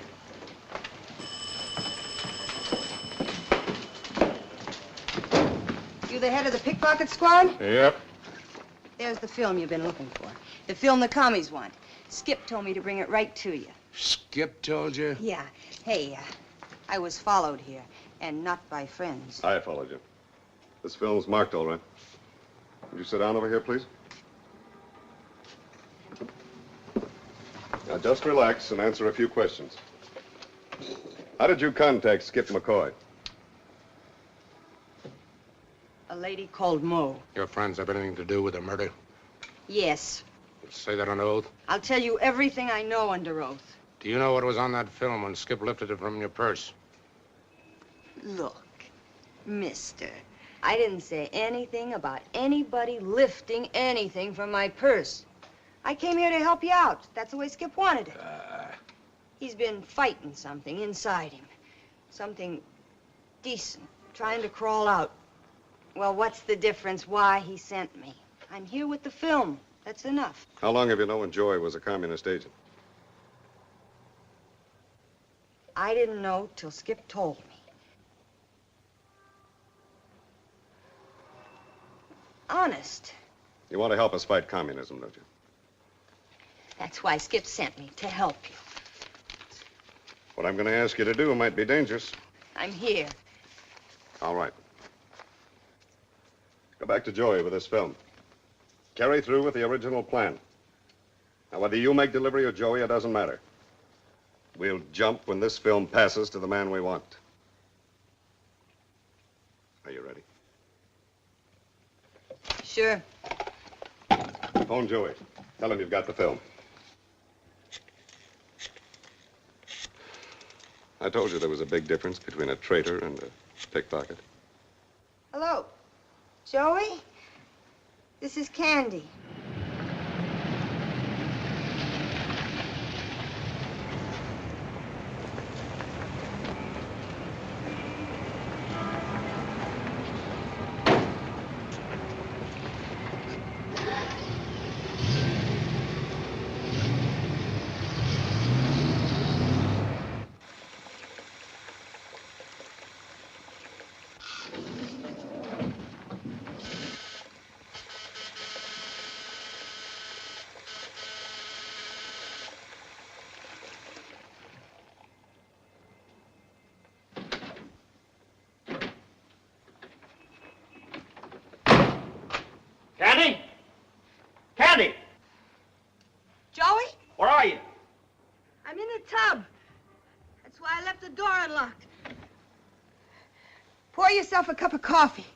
You the head of the pickpocket squad? Yep. There's the film you've been looking for. The film the commies want. Skip told me to bring it right to you. Skip told you? Yeah. Hey, I was followed here, and not by friends. I followed you. This film's marked all right. Would you sit down over here, please? Now, just relax and answer a few questions. How did you contact Skip McCoy? A lady called Mo. Your friends have anything to do with the murder? Yes. Say that on oath. I'll tell you everything I know under oath. Do you know what was on that film when Skip lifted it from your purse? Look, mister, I didn't say anything about anybody lifting anything from my purse. I came here to help you out. That's the way Skip wanted it. He's been fighting something inside him. Something decent, trying to crawl out. Well, what's the difference why he sent me? I'm here with the film. That's enough. How long have you known Joy was a communist agent? I didn't know till Skip told me. Honest. You want to help us fight communism, don't you? That's why Skip sent me, to help you. What I'm going to ask you to do might be dangerous. I'm here. All right. Go back to Joey with this film. Carry through with the original plan. Now, whether you make delivery or Joey, it doesn't matter. We'll jump when this film passes to the man we want. Are you ready? Sure. Phone Joey. Tell him you've got the film. I told you there was a big difference between a traitor and a pickpocket. Hello. Joey? This is Candy. not locked. Pour yourself a cup of coffee.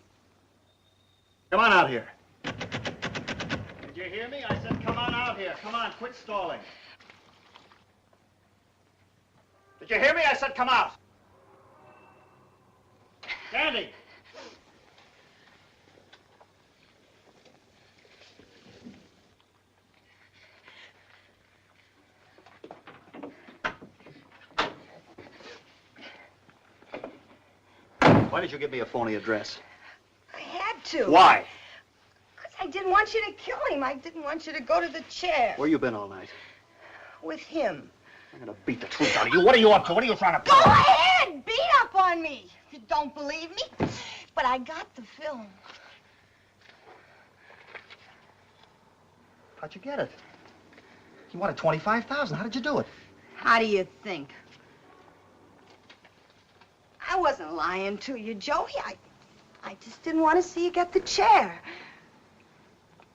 Come on out here. Did you hear me? I said come on out here. Come on, quit stalling. Did you hear me? I said come out. Sandy! Why did you give me a phony address? I had to. Why? Because I didn't want you to kill him. I didn't want you to go to the chair. Where you been all night? With him. I'm gonna beat the truth out of you. What are you up to? What are you trying to Go ahead! Beat up on me. You don't believe me? But I got the film. How'd you get it? You wanted $25,000. How did you do it? How do you think? I wasn't lying to you, Joey. I just didn't want to see you get the chair.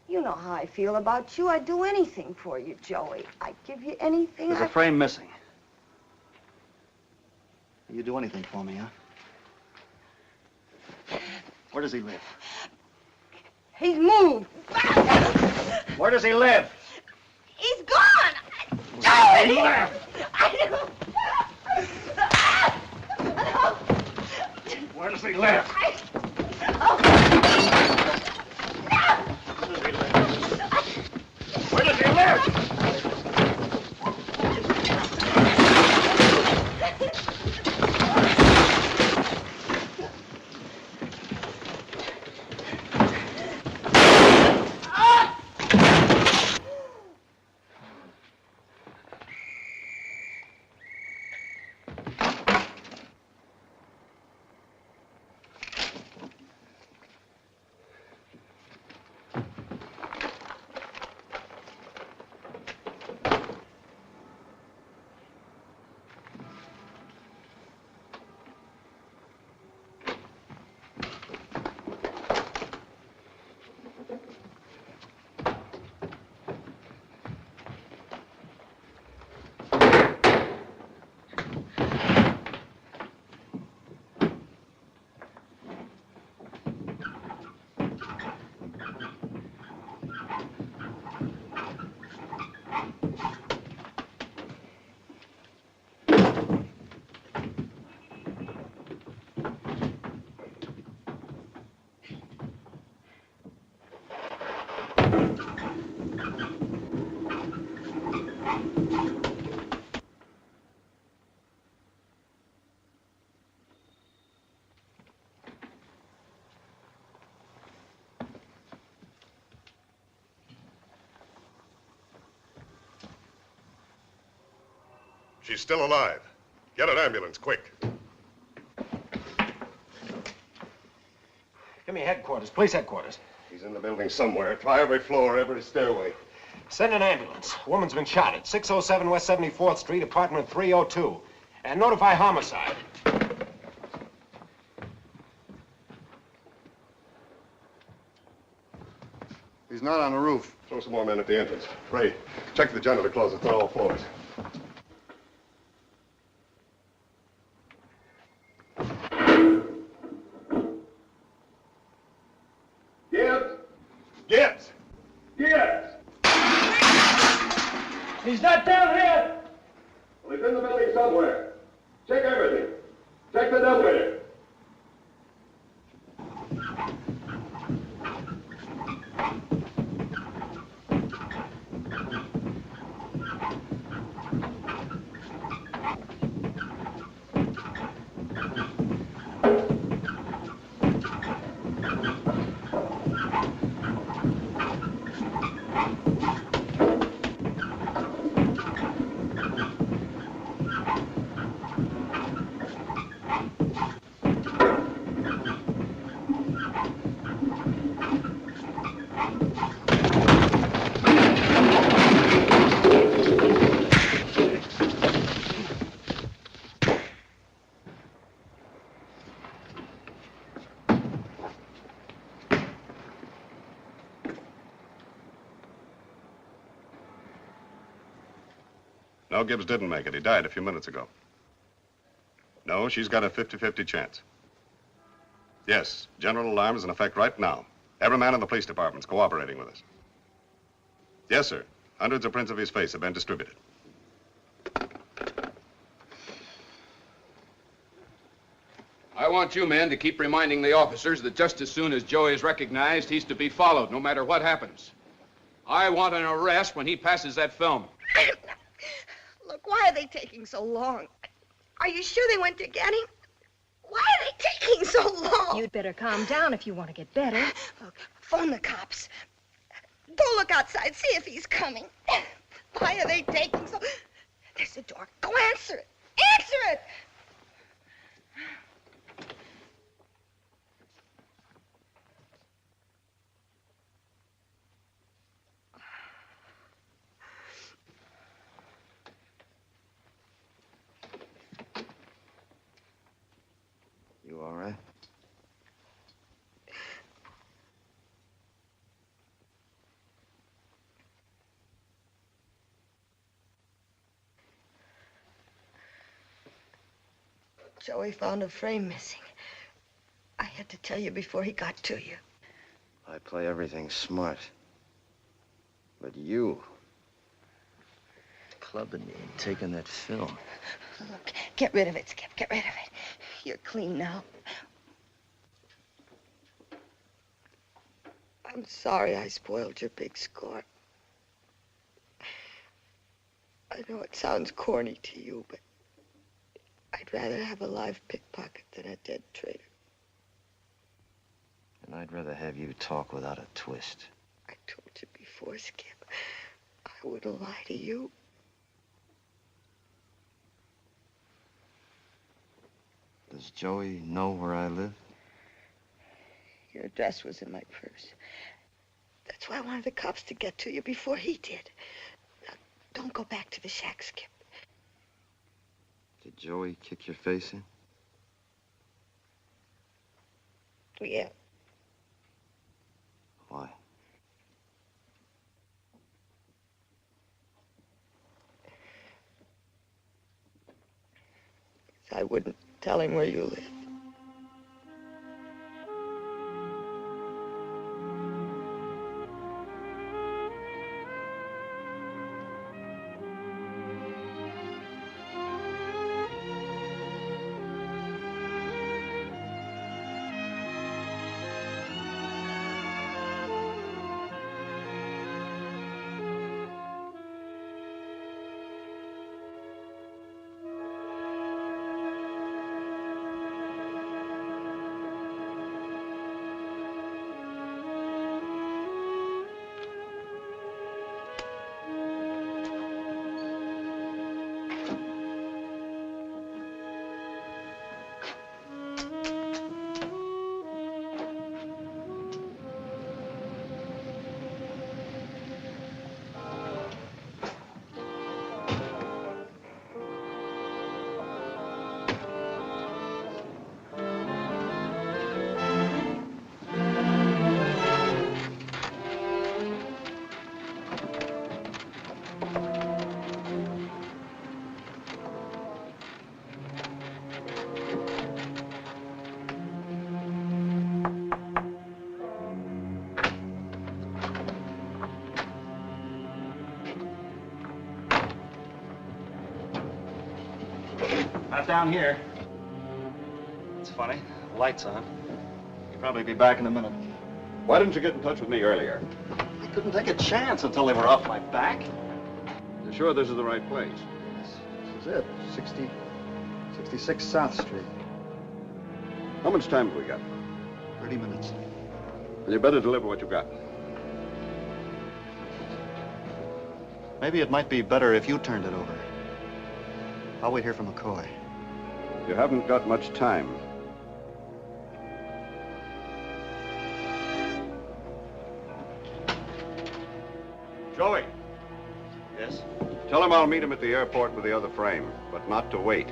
You know how I feel about you. I'd do anything for you, Joey. I'd give you anything. There's a frame missing. You do anything for me, huh? Where does he live? He's moved. Where does he live? He's gone. Where he left? Where does he live? Where does he live? She's still alive. Get an ambulance, quick. Give me headquarters, police headquarters. He's in the building somewhere. Try every floor, every stairway. Send an ambulance. A woman's been shot at 607 West 74th Street, apartment 302. And notify homicide. He's not on the roof. Throw some more men at the entrance. Ray, check the janitor closets on all floors. He's not down here! Well, he's in the building somewhere. Check everything. Check the dumbwaiter. No, Gibbs didn't make it. He died a few minutes ago. No, she's got a 50-50 chance. Yes, general alarm is in effect right now. Every man in the police department's cooperating with us. Yes, sir. Hundreds of prints of his face have been distributed. I want you men to keep reminding the officers that just as soon as Joey is recognized, he's to be followed, no matter what happens. I want an arrest when he passes that film. Look, why are they taking so long? Are you sure they went to get him? Why are they taking so long? You'd better calm down if you want to get better. Look, phone the cops. Go look outside, see if he's coming. Why are they taking so... There's the door. Go answer it. Answer it! You all right? Joey found a frame missing. I had to tell you before he got to you. I play everything smart. But you... clubbing me and taking that film. Look, get rid of it, Skip. Get rid of it. You're clean now. I'm sorry I spoiled your big score. I know it sounds corny to you, but I'd rather have a live pickpocket than a dead traitor. And I'd rather have you talk without a twist. I told you before, Skip. I wouldn't lie to you. Does Joey know where I live? Your address was in my purse. That's why I wanted the cops to get to you before he did. Now, don't go back to the shack, Skip. Did Joey kick your face in? Yeah. Why? I wouldn't tell him where you live. Not down here. It's funny. The light's on. He'll probably be back in a minute. Why didn't you get in touch with me earlier? I couldn't take a chance until they were off my back. You sure this is the right place? This is it. 66 South Street. How much time have we got? 30 minutes. And you better deliver what you got. Maybe it might be better if you turned it over. I'll wait here for McCoy. You haven't got much time. Joey. Yes? Tell him I'll meet him at the airport with the other frame, but not to wait.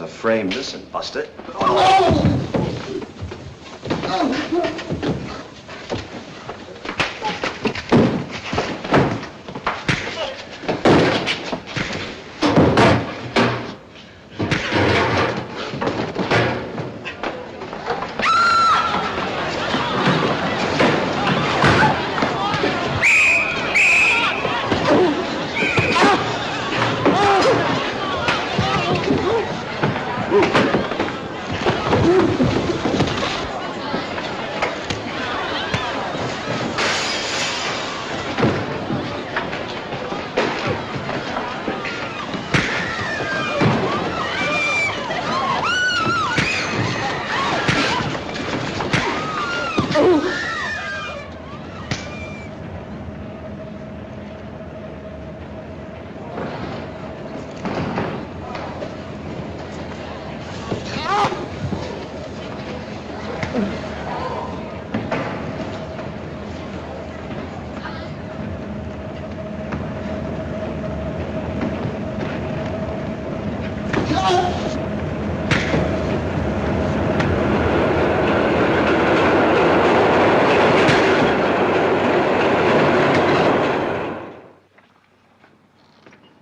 to frame this and bust it.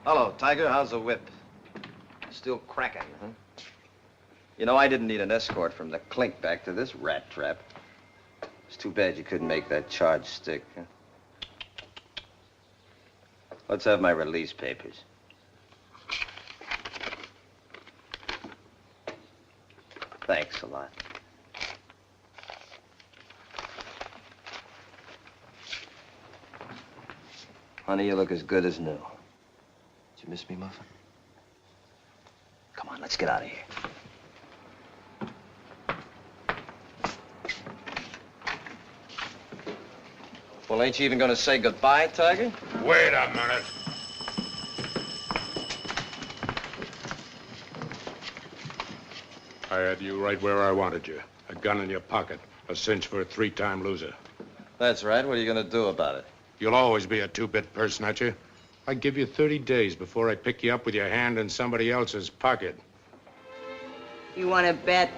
Hello, Tiger. How's the whip? Still cracking, huh? You know, I didn't need an escort from the clink back to this rat trap. It's too bad you couldn't make that charge stick, huh? Let's have my release papers. Thanks a lot. Honey, you look as good as new. Did you miss me, Muffin? Come on, let's get out of here. Well, ain't you even gonna say goodbye, Tiger? Wait a minute. I had you right where I wanted you. A gun in your pocket. A cinch for a three-time loser. That's right. What are you gonna do about it? You'll always be a two-bit person, aren't you? I give you 30 days before I pick you up with your hand in somebody else's pocket. You want to bet?